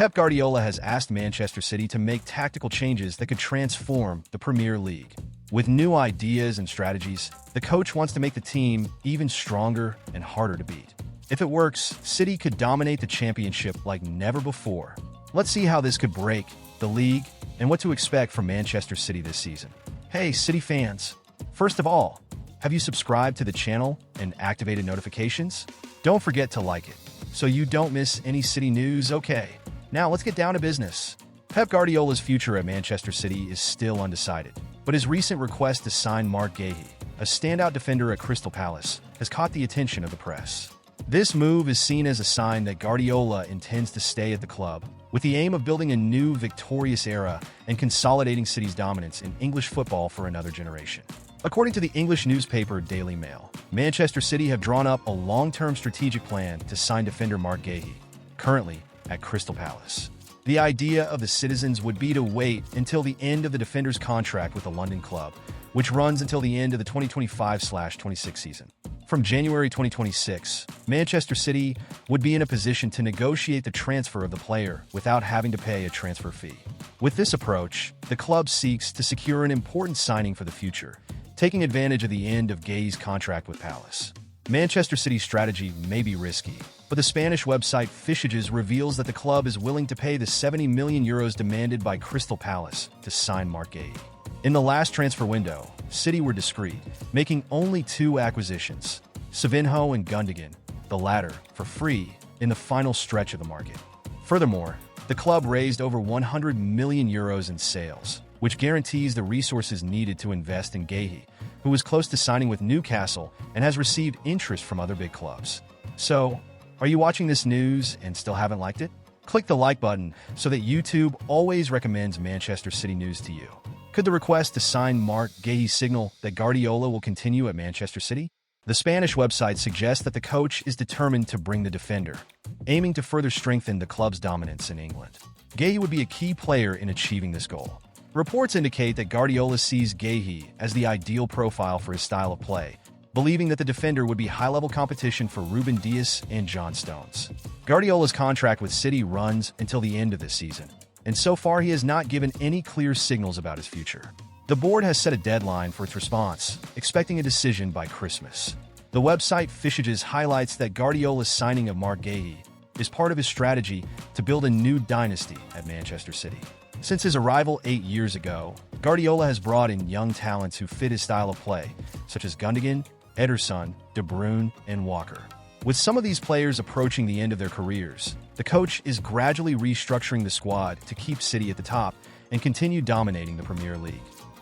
Pep Guardiola has asked Manchester City to make tactical changes that could transform the Premier League. With new ideas and strategies, the coach wants to make the team even stronger and harder to beat. If it works, City could dominate the championship like never before. Let's see how this could break the league and what to expect from Manchester City this season. Hey, City fans! First of all, have you subscribed to the channel and activated notifications? Don't forget to like it, so you don't miss any City news. Okay, now let's get down to business. Pep Guardiola's future at Manchester City is still undecided, but his recent request to sign Marc Guehi, a standout defender at Crystal Palace, has caught the attention of the press. This move is seen as a sign that Guardiola intends to stay at the club, with the aim of building a new victorious era and consolidating City's dominance in English football for another generation. According to the English newspaper Daily Mail, Manchester City have drawn up a long-term strategic plan to sign defender Marc Guehi, currently at Crystal Palace. The idea of the citizens would be to wait until the end of the defender's contract with the London club, which runs until the end of the 2025-26 season. From January 2026, Manchester City would be in a position to negotiate the transfer of the player without having to pay a transfer fee. With this approach, the club seeks to secure an important signing for the future, taking advantage of the end of Guehi's contract with Palace. Manchester City's strategy may be risky, but the Spanish website Fichajes reveals that the club is willing to pay the €70 million demanded by Crystal Palace to sign Marc Guehi. In the last transfer window, City were discreet, making only 2 acquisitions, Savinho and Gundogan, the latter for free in the final stretch of the market. Furthermore, the club raised over €100 million in sales, which guarantees the resources needed to invest in Guehi, who was close to signing with Newcastle and has received interest from other big clubs. So, are you watching this news and still haven't liked it? Click the like button so that YouTube always recommends Manchester City news to you. Could the request to sign Marc Guehi signal that Guardiola will continue at Manchester City? The Spanish website suggests that the coach is determined to bring the defender, aiming to further strengthen the club's dominance in England. Guehi would be a key player in achieving this goal. Reports indicate that Guardiola sees Guehi as the ideal profile for his style of play, believing that the defender would be high-level competition for Ruben Dias and John Stones. Guardiola's contract with City runs until the end of this season, and so far he has not given any clear signals about his future. The board has set a deadline for its response, expecting a decision by Christmas. The website Fichajes highlights that Guardiola's signing of Marc Guehi is part of his strategy to build a new dynasty at Manchester City. Since his arrival 8 years ago, Guardiola has brought in young talents who fit his style of play, such as Gundogan, Ederson, De Bruyne, and Walker. With some of these players approaching the end of their careers, the coach is gradually restructuring the squad to keep City at the top and continue dominating the Premier League.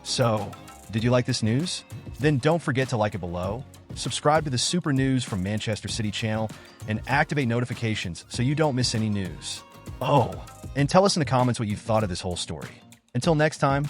So, did you like this news? Then don't forget to like it below, subscribe to the Super News from Manchester City channel, and activate notifications so you don't miss any news. Oh, and tell us in the comments what you thought of this whole story. Until next time,